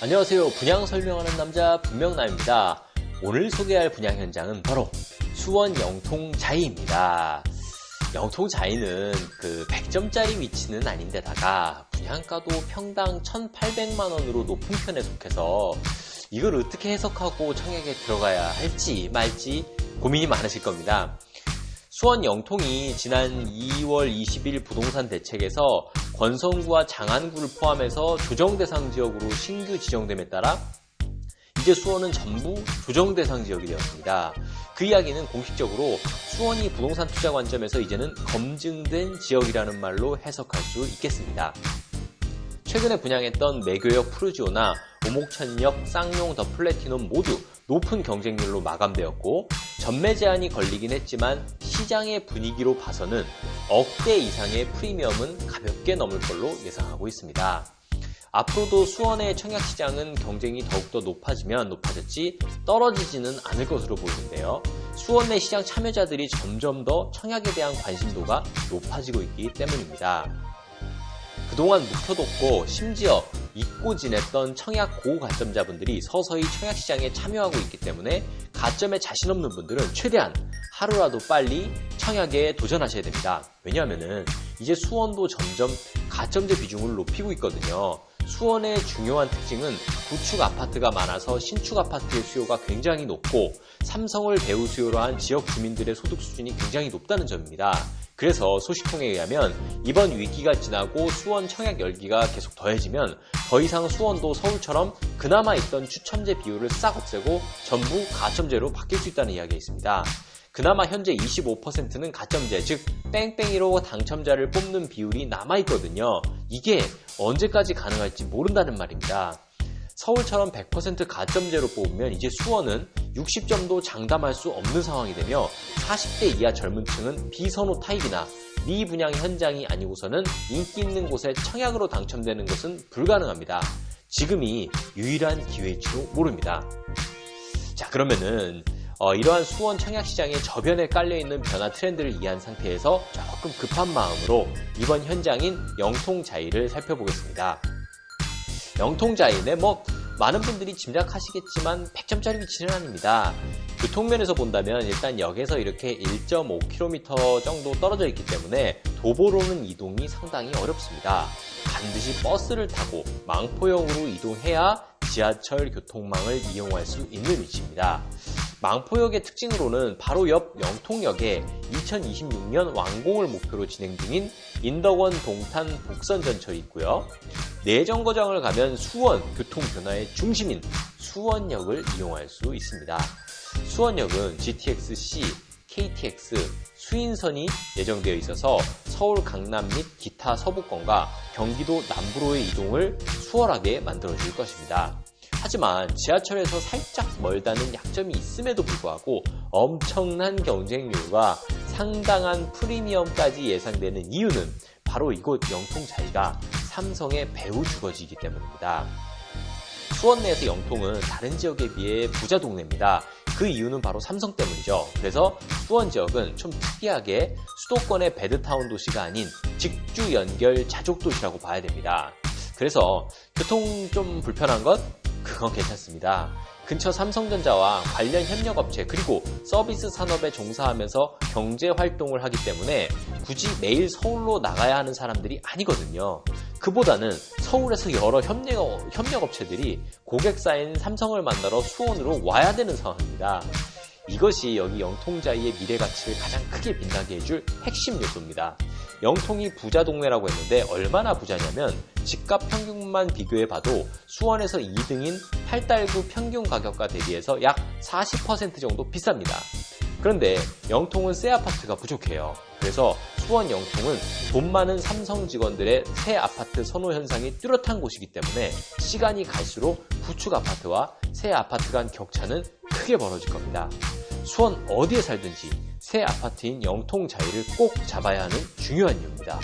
안녕하세요. 분양 설명하는 남자 분명남입니다. 오늘 소개할 분양 현장은 바로 수원 영통자이입니다. 영통자이는 100점짜리 위치는 아닌데다가 분양가도 평당 1,800만원으로 높은 편에 속해서 이걸 어떻게 해석하고 청약에 들어가야 할지 말지 고민이 많으실 겁니다. 수원 영통이 지난 2월 20일 부동산 대책에서 권성구와 장안구를 포함해서 조정대상 지역으로 신규 지정됨에 따라 이제 수원은 전부 조정대상 지역이 되었습니다. 그 이야기는 공식적으로 수원이 부동산 투자 관점에서 이제는 검증된 지역이라는 말로 해석할 수 있겠습니다. 최근에 분양했던 매교역 푸르지오나 오목천역 쌍용 더 플래티넘 모두 높은 경쟁률로 마감되었고 전매 제한이 걸리긴 했지만 시장의 분위기로 봐서는 억대 이상의 프리미엄은 가볍게 넘을 걸로 예상하고 있습니다. 앞으로도 수원의 청약시장은 경쟁이 더욱더 높아지면 높아졌지 떨어지지는 않을 것으로 보이는데요. 수원 내 시장 참여자들이 점점 더 청약에 대한 관심도가 높아지고 있기 때문입니다. 그동안 묵혀뒀고 심지어 잊고 지냈던 청약 고가점자분들이 서서히 청약시장에 참여하고 있기 때문에 가점에 자신 없는 분들은 최대한 하루라도 빨리 청약에 도전하셔야 됩니다. 왜냐하면 이제 수원도 점점 가점제 비중을 높이고 있거든요. 수원의 중요한 특징은 구축 아파트가 많아서 신축 아파트의 수요가 굉장히 높고 삼성을 배후 수요로 한 지역 주민들의 소득 수준이 굉장히 높다는 점입니다. 그래서 소식통에 의하면 이번 위기가 지나고 수원 청약 열기가 계속 더해지면 더 이상 수원도 서울처럼 그나마 있던 추첨제 비율을 싹 없애고 전부 가점제로 바뀔 수 있다는 이야기가 있습니다. 그나마 현재 25%는 가점제, 즉 뺑뺑이로 당첨자를 뽑는 비율이 남아있거든요. 이게 언제까지 가능할지 모른다는 말입니다. 서울처럼 100% 가점제로 뽑으면 이제 수원은 60점도 장담할 수 없는 상황이 되며 40대 이하 젊은 층은 비선호 타입이나 미분양 현장이 아니고서는 인기 있는 곳에 청약으로 당첨되는 것은 불가능합니다. 지금이 유일한 기회일지도 모릅니다. 자, 그러면은 이러한 수원 청약시장의 저변에 깔려있는 변화 트렌드를 이해한 상태에서 조금 급한 마음으로 이번 현장인 영통자이를 살펴보겠습니다. 영통자이는 많은 분들이 짐작하시겠지만 100점짜리 위치는 아닙니다. 교통면에서 본다면 일단 역에서 이렇게 1.5km 정도 떨어져 있기 때문에 도보로는 이동이 상당히 어렵습니다. 반드시 버스를 타고 망포역으로 이동해야 지하철 교통망을 이용할 수 있는 위치입니다. 망포역의 특징으로는 바로 옆 영통역에 2026년 완공을 목표로 진행 중인 인덕원 동탄 복선 전철이 있고요. 내정거장을 가면 수원 교통 변화의 중심인 수원역을 이용할 수 있습니다. 수원역은 GTX-C, KTX, 수인선이 예정되어 있어서 서울 강남 및 기타 서부권과 경기도 남부로의 이동을 수월하게 만들어줄 것입니다. 하지만 지하철에서 살짝 멀다는 약점이 있음에도 불구하고 엄청난 경쟁률과 상당한 프리미엄까지 예상되는 이유는 바로 이곳 영통자이가 삼성의 배후 주거지이기 때문입니다. 수원 내에서 영통은 다른 지역에 비해 부자 동네입니다. 그 이유는 바로 삼성 때문이죠. 그래서 수원 지역은 좀 특이하게 수도권의 배드타운 도시가 아닌 직주 연결 자족 도시라고 봐야 됩니다. 그래서 교통 좀 불편한 것? 그건 괜찮습니다. 근처 삼성전자와 관련 협력업체 그리고 서비스 산업에 종사하면서 경제활동을 하기 때문에 굳이 매일 서울로 나가야 하는 사람들이 아니거든요. 그보다는 서울에서 여러 협력업체들이 고객사인 삼성을 만나러 수원으로 와야 되는 상황입니다. 이것이 여기 영통자이의 미래 가치를 가장 크게 빛나게 해줄 핵심 요소입니다. 영통이 부자 동네라고 했는데 얼마나 부자냐면 집값 평균만 비교해봐도 수원에서 2등인 팔달구 평균 가격과 대비해서 약 40% 정도 비쌉니다. 그런데 영통은 새 아파트가 부족해요. 그래서 수원 영통은 돈 많은 삼성 직원들의 새 아파트 선호 현상이 뚜렷한 곳이기 때문에 시간이 갈수록 구축 아파트와 새 아파트 간 격차는 크게 벌어질 겁니다. 수원 어디에 살든지 새 아파트인 영통자이를 꼭 잡아야 하는 중요한 이유입니다.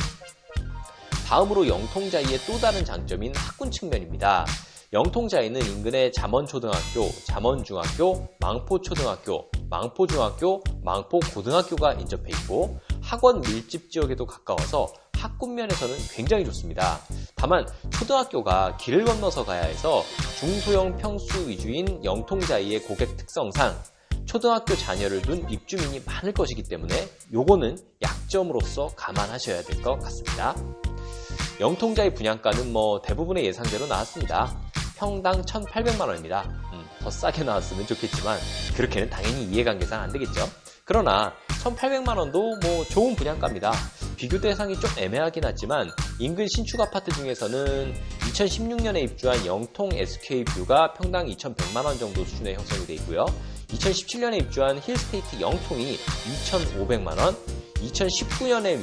다음으로 영통자이의 또 다른 장점인 학군 측면입니다. 영통자이는 인근에 잠원초등학교, 잠원중학교, 망포초등학교, 망포중학교, 망포고등학교가 인접해 있고 학원 밀집 지역에도 가까워서 학군 면에서는 굉장히 좋습니다. 다만 초등학교가 길을 건너서 가야 해서 중소형 평수 위주인 영통자이의 고객 특성상 초등학교 자녀를 둔 입주민이 많을 것이기 때문에 요거는 약점으로서 감안하셔야 될 것 같습니다. 영통자이 분양가는 대부분의 예상대로 나왔습니다. 평당 1,800만 원입니다. 더 싸게 나왔으면 좋겠지만 그렇게는 당연히 이해관계상 안 되겠죠. 그러나 1,800만 원도 좋은 분양가입니다. 비교 대상이 좀 애매하긴 하지만 인근 신축 아파트 중에서는 2016년에 입주한 영통 SK뷰가 평당 2,100만 원 정도 수준의 형성이 되어 있고요. 2017년에 입주한 힐스테이트 영통이 2,500만 원, 2019년에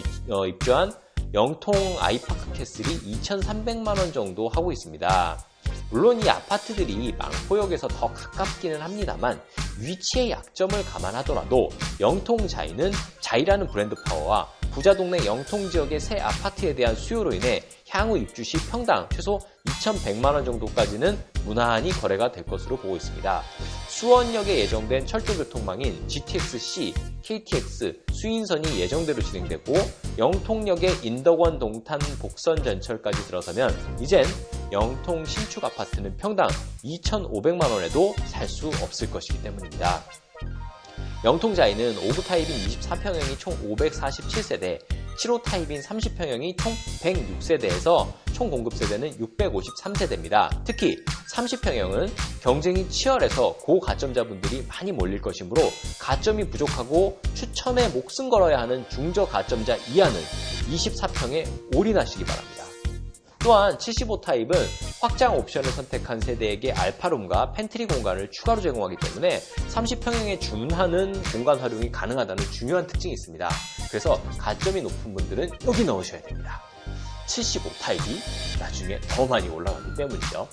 입주한 영통 아이파크 캐슬이 2,300만 원 정도 하고 있습니다. 물론 이 아파트들이 망포역에서 더 가깝기는 합니다만 위치의 약점을 감안하더라도 영통자이는 자이라는 브랜드 파워와 부자 동네 영통 지역의 새 아파트에 대한 수요로 인해 향후 입주 시 평당 최소 2,100만 원 정도까지는 무난히 거래가 될 것으로 보고 있습니다. 수원역에 예정된 철도교통망인 GTX-C, KTX, 수인선이 예정대로 진행되고 영통역에 인덕원 동탄 복선 전철까지 들어서면 이젠 영통 신축 아파트는 평당 2,500만 원에도 살 수 없을 것이기 때문입니다. 영통자이는 5구 타입인 24평형이 총 547세대, 7호 타입인 30평형이 총 106세대에서 총 공급 세대는 653세대입니다. 특히 30평형은 경쟁이 치열해서 고가점자분들이 많이 몰릴 것이므로 가점이 부족하고 추첨에 목숨 걸어야 하는 중저 가점자 이하는 24평에 올인하시기 바랍니다. 또한 75 타입은 확장 옵션을 선택한 세대에게 알파룸과 팬트리 공간을 추가로 제공하기 때문에 30평형에 준하는 공간 활용이 가능하다는 중요한 특징이 있습니다. 그래서 가점이 높은 분들은 여기 넣으셔야 됩니다. 75 타입이 나중에 더 많이 올라가기 때문이죠.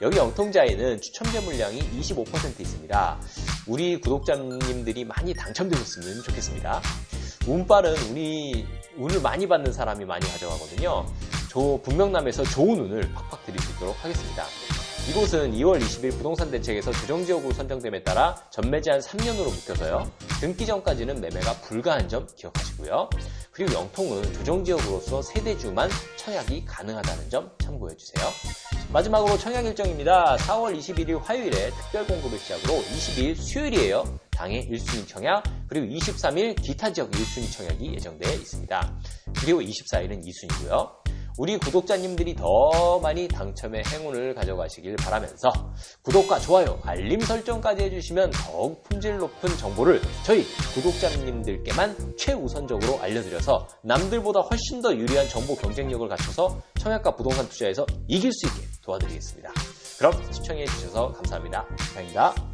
여기 영통자이는 추첨제 물량이 25% 있습니다. 우리 구독자님들이 많이 당첨되셨으면 좋겠습니다. 운빨은 운을 많이 받는 사람이 많이 가져가거든요. 저 분명남에서 좋은 운을 팍팍 드릴 수 있도록 하겠습니다. 이곳은 2월 20일 부동산 대책에서 조정지역으로 선정됨에 따라 전매제한 3년으로 묶여서요. 등기 전까지는 매매가 불가한 점 기억하시고요. 그리고 영통은 조정지역으로서 세대주만 청약이 가능하다는 점 참고해주세요. 마지막으로 청약 일정입니다. 4월 21일 화요일에 특별 공급을 시작으로 22일 수요일이에요. 당일 1순위 청약, 그리고 23일 기타 지역 1순위 청약이 예정되어 있습니다. 그리고 24일은 2순위고요. 우리 구독자님들이 더 많이 당첨의 행운을 가져가시길 바라면서 구독과 좋아요, 알림 설정까지 해주시면 더욱 품질 높은 정보를 저희 구독자님들께만 최우선적으로 알려드려서 남들보다 훨씬 더 유리한 정보 경쟁력을 갖춰서 청약과 부동산 투자에서 이길 수 있게 도와드리겠습니다. 그럼 시청해주셔서 감사합니다. 이상입니다.